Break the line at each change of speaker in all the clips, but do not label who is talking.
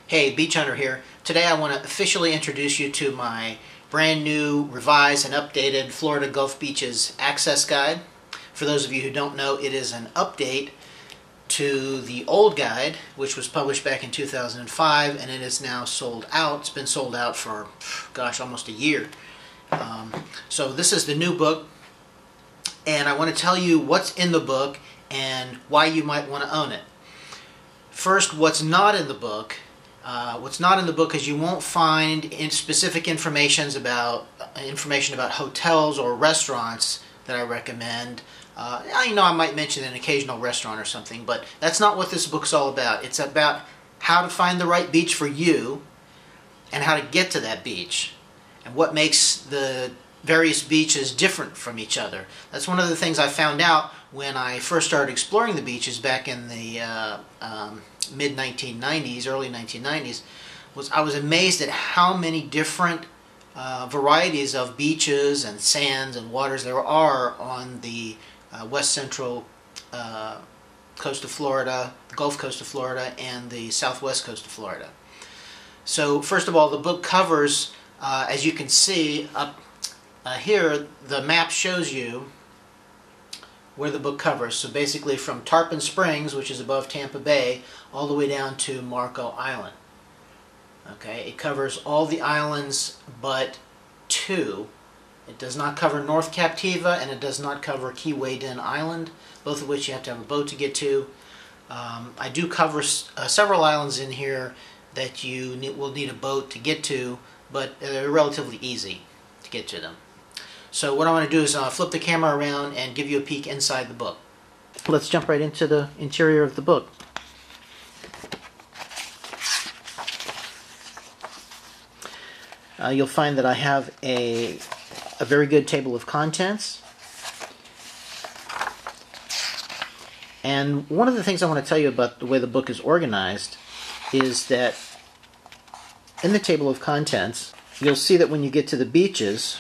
Hey, Beach Hunter here. Today I want to officially introduce you to my brand new, revised, and updated Florida Gulf Beaches Access Guide. For those of you who don't know, it is an update to the old guide, which was published back in 2005, and it is now sold out. It's been sold out for, gosh, almost a year. So this is the new book, and I want to tell you what's in the book and why you might want to own it. First, what's not in the book. What's not in the book is you won't find specific information about hotels or restaurants that I recommend. I might mention an occasional restaurant or something, but that's not what this book's all about. It's about how to find the right beach for you and how to get to that beach and what makes the various beaches different from each other. That's one of the things I found out when I first started exploring the beaches back in the mid-1990s, early 1990s. I was amazed at how many different varieties of beaches and sands and waters there are on the west central coast of Florida, the Gulf Coast of Florida, and the southwest coast of Florida. So first of all, the book covers, as you can see up here, the map shows you where the book covers. So basically from Tarpon Springs, which is above Tampa Bay, all the way down to Marco Island. Okay, it covers all the islands but two. It does not cover North Captiva, and it does not cover Key Waydin Island, both of which you have to have a boat to get to. I do cover several islands in here that you will need a boat to get to, but they're relatively easy to get to them. So what I want to do is flip the camera around and give you a peek inside the book. Let's jump right into the interior of the book. You'll find that I have a very good table of contents. And one of the things I want to tell you about the way the book is organized is that in the table of contents, you'll see that when you get to the beaches,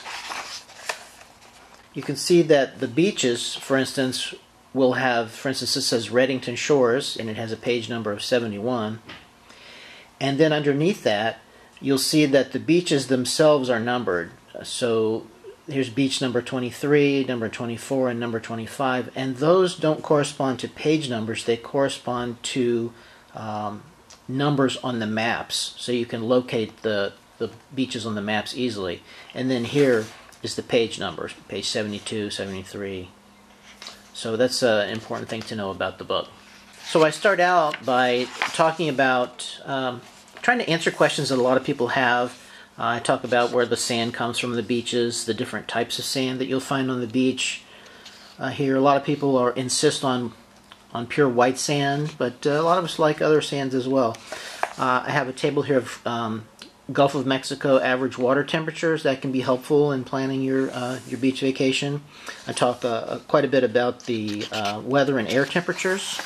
you can see that the beaches, for instance, will have, for instance, this says Reddington Shores, and it has a page number of 71. And then underneath that, you'll see that the beaches themselves are numbered. So here's beach number 23, number 24, and number 25. And those don't correspond to page numbers. They correspond to numbers on the maps. So you can locate the beaches on the maps easily. And then here is the page numbers, page 72, 73. So that's an important thing to know about the book. So I start out by talking about trying to answer questions that a lot of people have. I talk about where the sand comes from the beaches, the different types of sand that you'll find on the beach. Here, a lot of people insist on pure white sand, but a lot of us like other sands as well. I have a table here of Gulf of Mexico average water temperatures. That can be helpful in planning your beach vacation. I talk quite a bit about the weather and air temperatures.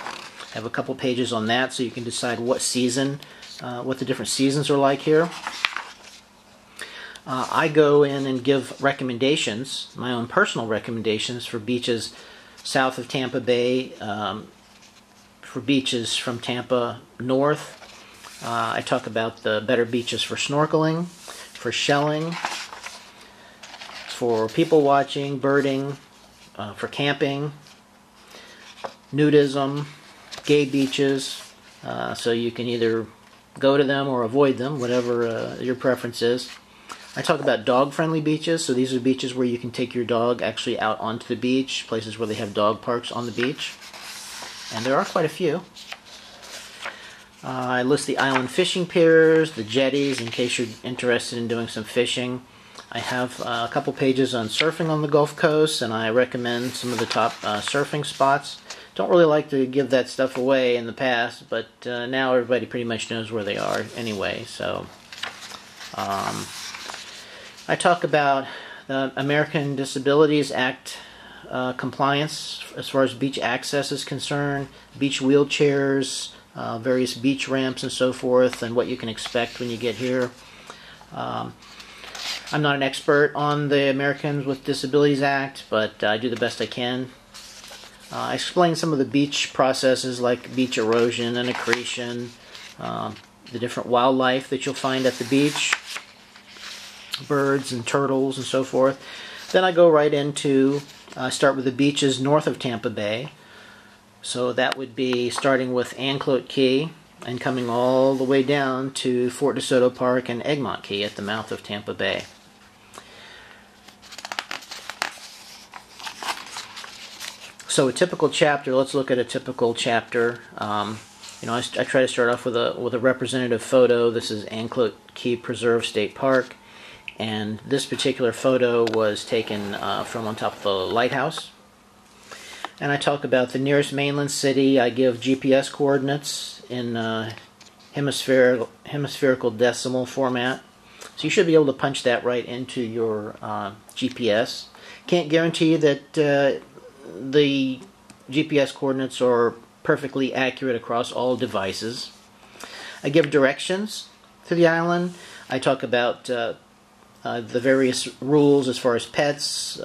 I have a couple pages on that so you can decide what season, what the different seasons are like here. I go in and give recommendations, my own personal recommendations for beaches south of Tampa Bay, for beaches from Tampa north. I talk about the better beaches for snorkeling, for shelling, for people watching, birding, for camping, nudism, gay beaches, so you can either go to them or avoid them, whatever your preference is. I talk about dog-friendly beaches, so these are beaches where you can take your dog actually out onto the beach, places where they have dog parks on the beach, and there are quite a few. I list the island fishing piers, the jetties, in case you're interested in doing some fishing. I have a couple pages on surfing on the Gulf Coast, and I recommend some of the top surfing spots. Don't really like to give that stuff away in the past, but now everybody pretty much knows where they are anyway. So I talk about the American Disabilities Act compliance as far as beach access is concerned, beach wheelchairs, various beach ramps and so forth, and what you can expect when you get here. I'm not an expert on the Americans with Disabilities Act, but I do the best I can. I explain some of the beach processes like beach erosion and accretion, the different wildlife that you'll find at the beach, birds and turtles and so forth. Then I go right into, start with the beaches north of Tampa Bay. So that would be starting with Anclote Key and coming all the way down to Fort DeSoto Park and Egmont Key at the mouth of Tampa Bay. So a typical chapter, let's look at a typical chapter. You know, I try to start off with a representative photo. This is Anclote Key Preserve State Park, and this particular photo was taken from on top of a lighthouse. And I talk about the nearest mainland city. I give GPS coordinates in hemispherical decimal format. So you should be able to punch that right into your GPS. Can't guarantee that the GPS coordinates are perfectly accurate across all devices. I give directions to the island. I talk about the various rules as far as pets,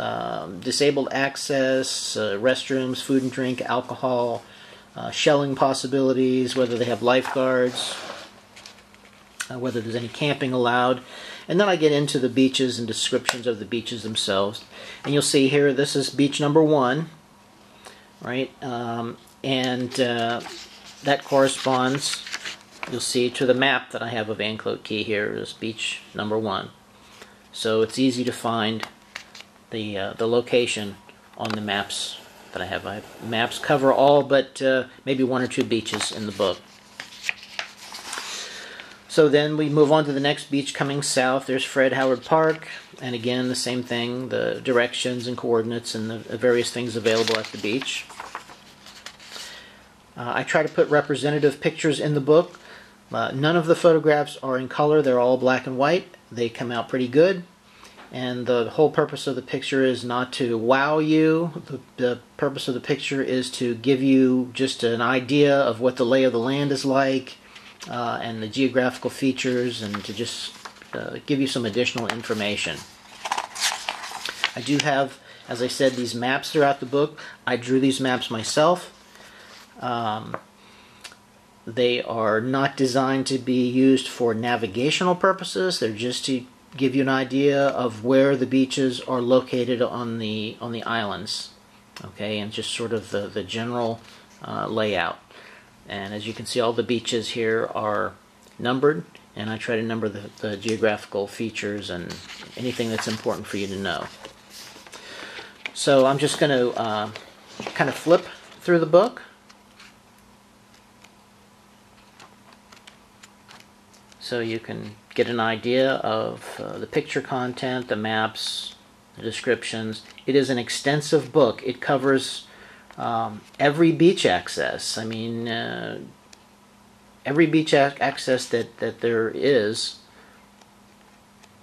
disabled access, restrooms, food and drink, alcohol, shelling possibilities, whether they have lifeguards, whether there's any camping allowed. And then I get into the beaches and descriptions of the beaches themselves. And you'll see here, this is beach number 1, right? That corresponds, you'll see, to the map that I have of Anclote Key here is beach number 1. So it's easy to find the location on the maps that I have. Maps cover all but maybe 1 or 2 beaches in the book. So then we move on to the next beach coming south. There's Fred Howard Park, and again the same thing, the directions and coordinates and the various things available at the beach. I try to put representative pictures in the book. None of the photographs are in color, they're all black and white. They come out pretty good, and the whole purpose of the picture is not to wow you. The purpose of the picture is to give you just an idea of what the lay of the land is like, and the geographical features, and to just give you some additional information. I do have, as I said, these maps throughout the book. I drew these maps myself. They are not designed to be used for navigational purposes. They're just to give you an idea of where the beaches are located on the islands, okay, and just sort of the general layout. And as you can see, all the beaches here are numbered, and I try to number the geographical features and anything that's important for you to know. So I'm just going to kind of flip through the book. So you can get an idea of the picture content, the maps, the descriptions. It is an extensive book. It covers every beach access. I mean, every beach access that there is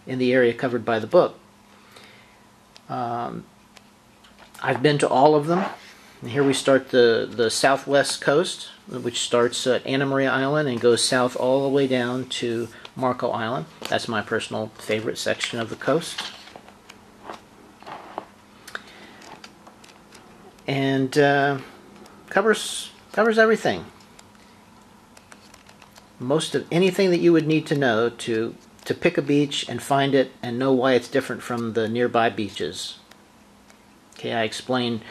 in the area covered by the book. I've been to all of them. And here we start the southwest coast, which starts at Anna Maria Island and goes south all the way down to Marco Island. That's my personal favorite section of the coast. And covers everything. Most of anything that you would need to know to pick a beach and find it and know why it's different from the nearby beaches. Okay, I explain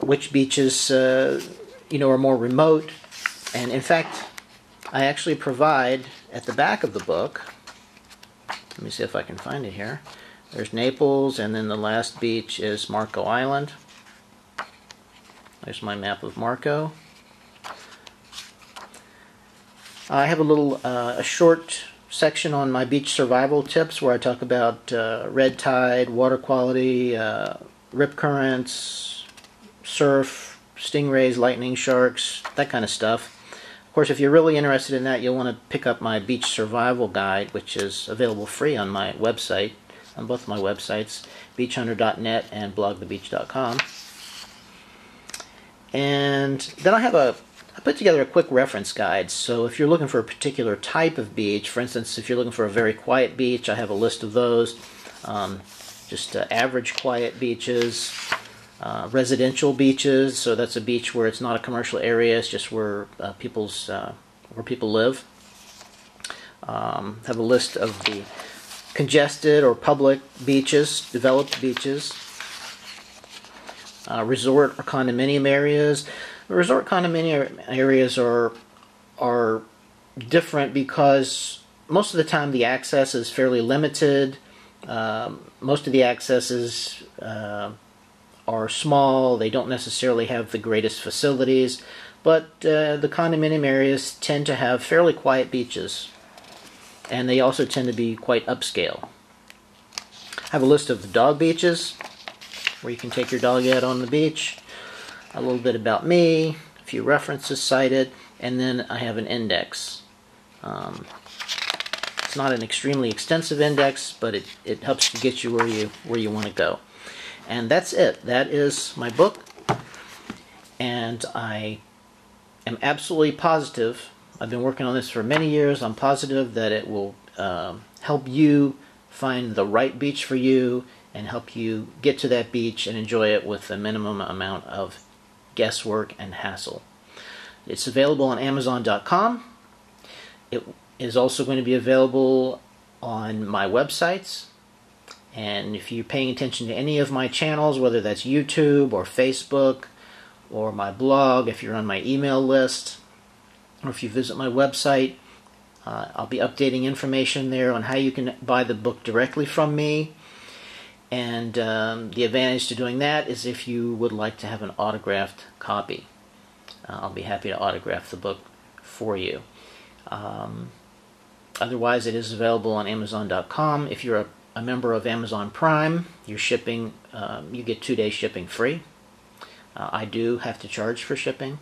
which beaches are more remote, and in fact I actually provide at the back of the book, let me see if I can find it here, there's Naples, and then the last beach is Marco Island. There's my map of Marco. I have a short section on my beach survival tips where I talk about red tide, water quality, rip currents, surf, stingrays, lightning sharks, that kind of stuff. Of course, if you're really interested in that, you'll want to pick up my beach survival guide, which is available free on my website, on both my websites, beachhunter.net and blogthebeach.com. And then I put together a quick reference guide. So if you're looking for a particular type of beach, for instance, if you're looking for a very quiet beach, I have a list of those. Just average quiet beaches, residential beaches, so that's a beach where it's not a commercial area, it's just where people live. Have a list of the congested or public beaches, developed beaches, resort or condominium areas. Resort condominium areas are different because most of the time the access is fairly limited. Most of the accesses are small. They don't necessarily have the greatest facilities, but the condominium areas tend to have fairly quiet beaches, and they also tend to be quite upscale. I have a list of the dog beaches where you can take your dog out on the beach, a little bit about me, a few references cited, and then I have an index. It's not an extremely extensive index, but it helps to get you where you want to go. And that's it. That is my book, and I am absolutely positive. I've been working on this for many years. I'm positive that it will help you find the right beach for you and help you get to that beach and enjoy it with the minimum amount of guesswork and hassle. It's available on Amazon.com. It is also going to be available on my websites. And if you're paying attention to any of my channels, whether that's YouTube or Facebook or my blog, if you're on my email list, or if you visit my website, I'll be updating information there on how you can buy the book directly from me. And the advantage to doing that is if you would like to have an autographed copy. I'll be happy to autograph the book for you. Otherwise, it is available on Amazon.com. If you're a member of Amazon Prime, your shipping, you get 2-day shipping free. I do have to charge for shipping.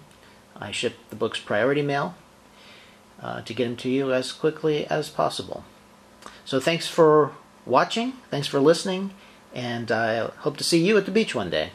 I ship the books priority mail to get them to you as quickly as possible. So thanks for watching, thanks for listening, and I hope to see you at the beach one day.